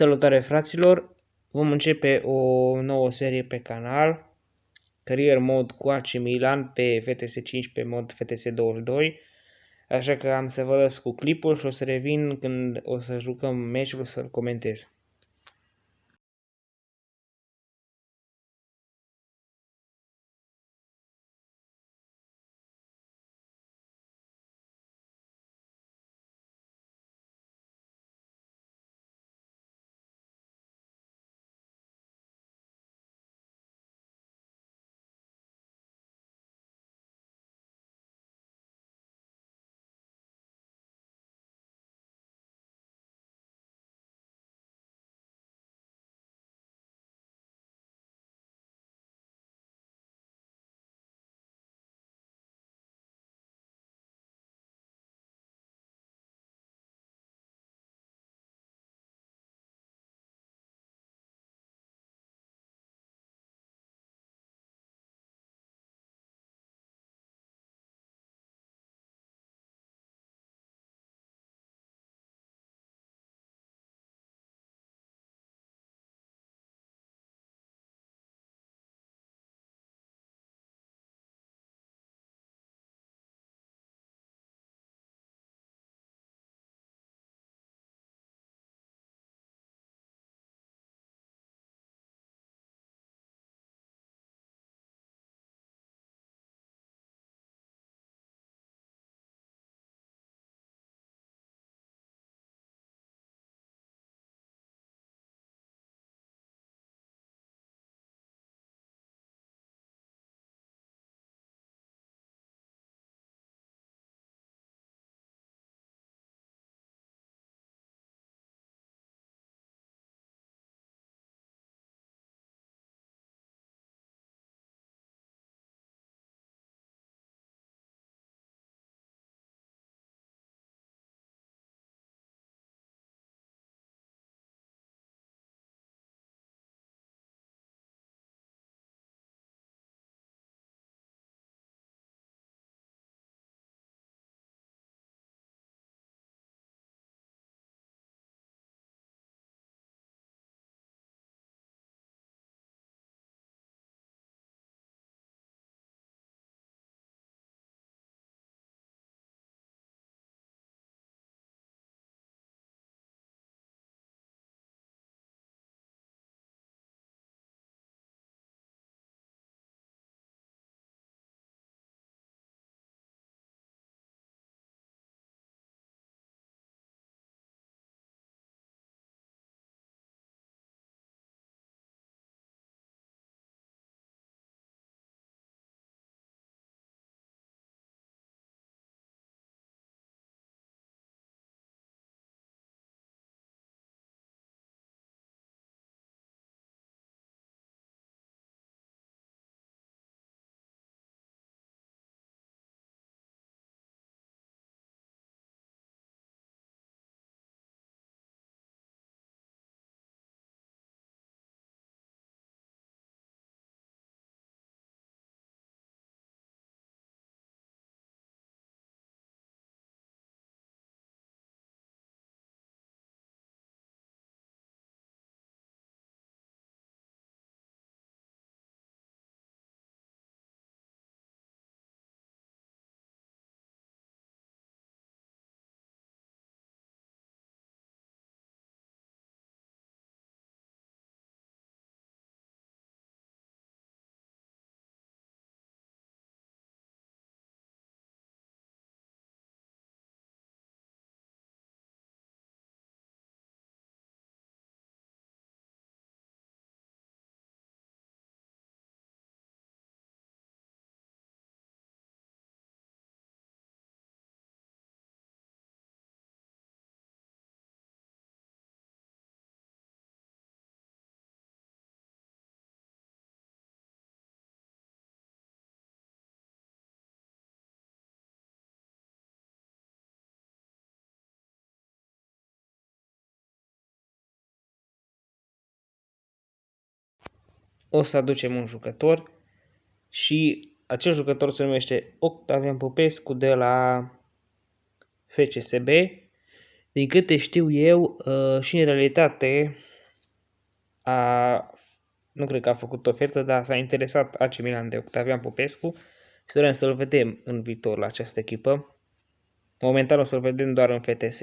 Salutare fraților! Vom începe o nouă serie pe canal, Career Mode cu AC Milan pe FTS5 pe mod FTS22. Așa că am să vă las cu clipul și o să revin când o să jucăm meciul să-l comentez. O să aducem un jucător și acel jucător se numește Octavian Popescu de la FCSB. Din câte știu eu și în realitate nu cred că a făcut ofertă, dar s-a interesat AC Milan de Octavian Popescu. Sperăm să-l vedem în viitor la această echipă. Momentan o să-l vedem doar în FTS.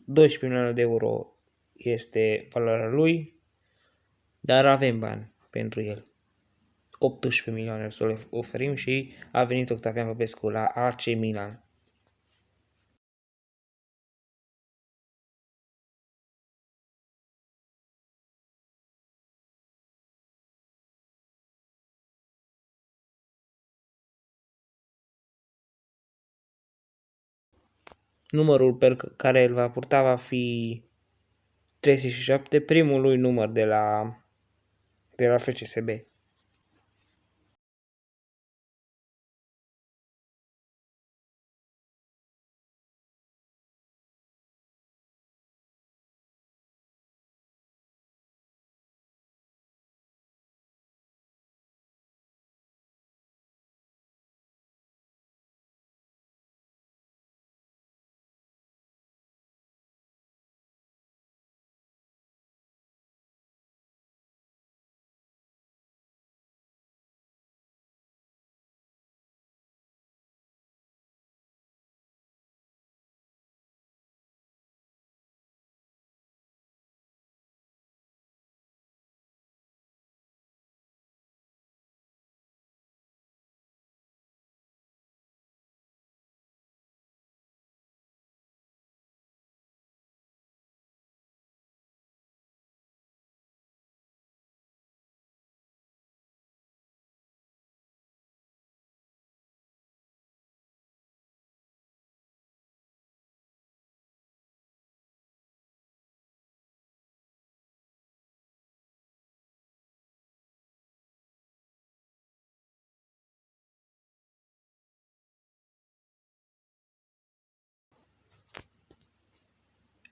12 milioane de euro este valoarea lui, dar avem bani pentru el. 18 milioane să le oferim și a venit Octavian Popescu la AC Milan. Numărul pe care îl va purta va fi 37, primul lui număr de la FCSB.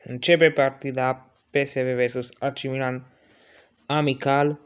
Începe partida PSV vs AC Milan amical.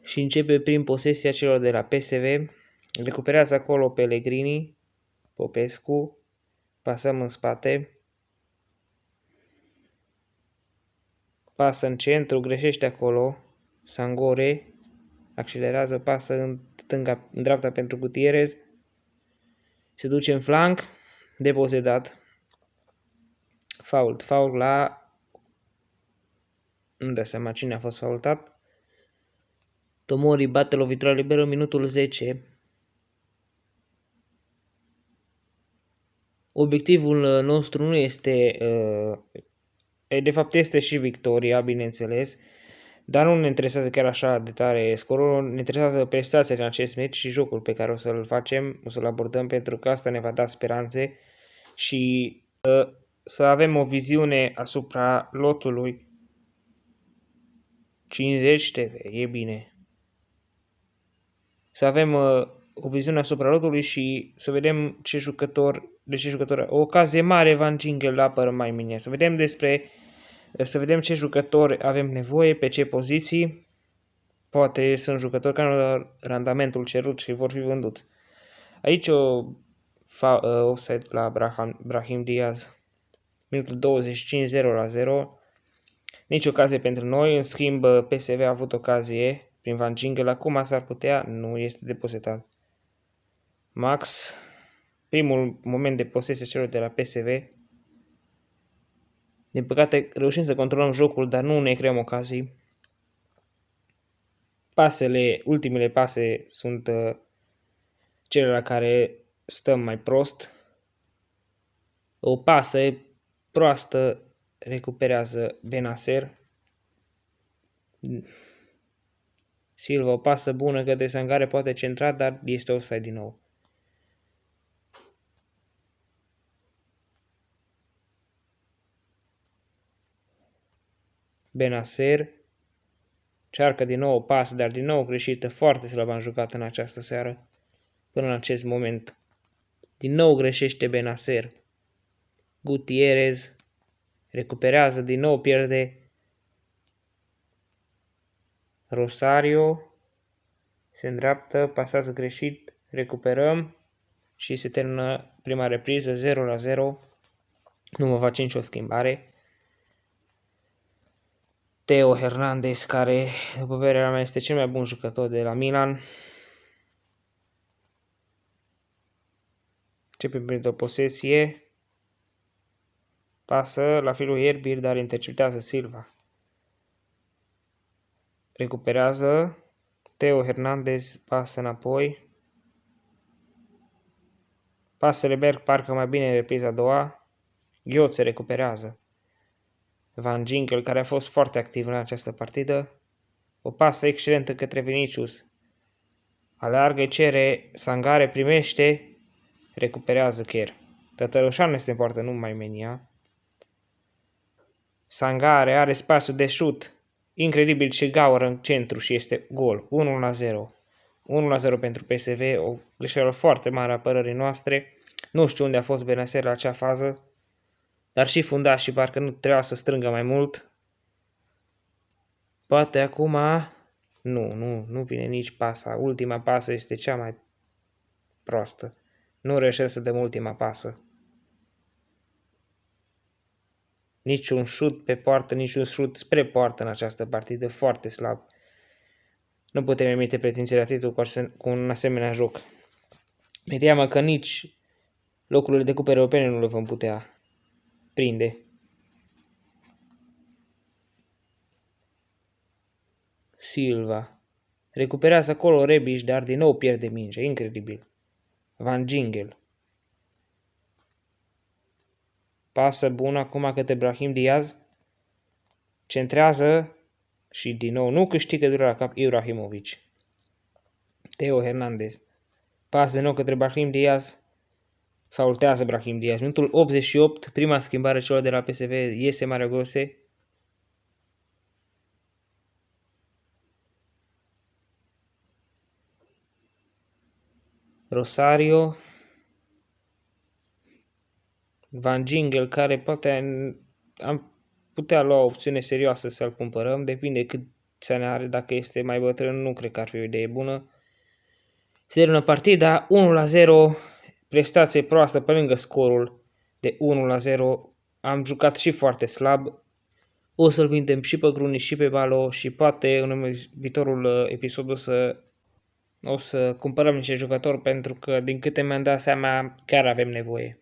Și începe prin posesia celor de la PSV. Recuperează acolo Pellegrini, Popescu. Pasăm în spate. Pasă în centru, greșește acolo. Sangore. Accelerează, pasă în stânga, în dreapta pentru Gutierrez. Se duce în flanc. Deposedat. Fault la... Nu dă seama cine a fost faultat. Tomori bate lovitura liberă în minutul 10. Obiectivul nostru nu este... de fapt este și victoria, bineînțeles. Dar nu ne interesează chiar așa de tare scorul, ne interesează prestația în acest meci și jocul pe care o să-l facem, o să-l abordăm, pentru că asta ne va da speranțe și să avem o viziune asupra lotului. 50 TV, e bine. Să avem o viziune asupra lotului și să vedem ce jucător, o ocazie mare Van Ginkel apără mai bine. Să vedem ce jucători avem nevoie, pe ce poziții. Poate sunt jucători care nu au randamentul cerut și vor fi vânduți. Aici offside la Brahim Diaz. Minutul 25, 0-0. Nici ocazie pentru noi. În schimb, PSV a avut ocazie prin Van Ginkel. Acum s-ar putea, nu este depozitat. Max. Primul moment de posesie celor de la PSV. Din păcate, reușim să controlăm jocul, dar nu ne creăm ocazii. Ultimele pase sunt cele la care stăm mai prost. O pasă proastă recuperează Benacer. Silva, o pasă bună către Sangare, poate centra, dar este offside din nou. Benacer cearcă din nou o pasă, dar din nou greșită, foarte slab am jucat în această seară, până în acest moment. Din nou greșește Benacer. Gutierrez recuperează, din nou pierde. Rosario se îndreaptă, pasează greșit, recuperăm și se termină prima repriză 0-0. Nu mă face nicio schimbare. Theo Hernandez, care, după părerea mea, este cel mai bun jucător de la Milan. Începem printr-o posesie. Pasă la filul Ierbir, dar interceptează Silva. Recuperează. Theo Hernandez pasă înapoi. Pasele merg parcă mai bine în repriza a doua. Ghiot se recuperează. Van Ginkel, care a fost foarte activ în această partidă. O pasă excelentă către Vinicius. Aleargă, cere, Sangare primește, recuperează Kerr. Tătărușanu este în poartă, nu mai menia. Sangare are spațiu de șut. Incredibil ce gaură în centru și este gol. 1-0. 1-0 pentru PSV, o greșeală foarte mare a apărării noastre. Nu știu unde a fost Benacer la acea fază, dar și fundașii parcă nu trebuia să strângă mai mult. Poate acum... Nu vine nici pasa. Ultima pasă este cea mai proastă. Nu reușesc să dăm ultima pasă. Niciun șut pe poartă, niciun șut spre poartă în această partidă, foarte slab. Nu putem emite pretenții la titlu cu un asemenea joc. Mi-e teamă că nici locurile de cupe europene nu le vom putea prinde. Silva. Recuperează acolo Rebic, dar din nou pierde minge. Incredibil. Van Ginkel. Pasă bună acum către Brahim Diaz. Centrează și din nou nu câștigă durerea la cap Ibrahimovic. Theo Hernandez. Pasă din nou către Brahim Diaz. Faultează Brahim Diaz. Minutul 88, prima schimbare celor de la PSV, iese Mario Gose. Rosario. Van Ginkel, care poate am putea lua o opțiune serioasă să-l cumpărăm. Depinde cât să ne are. Dacă este mai bătrân, nu cred că ar fi o idee bună. Se termină partida 1-0. Prestație proastă pe lângă scorul de 1-0. Am jucat și foarte slab. O să-l vindem și pe Gruni și pe Balo și poate în viitorul episod o să cumpărăm niște jucători, pentru că din câte mi-am dat seama chiar avem nevoie.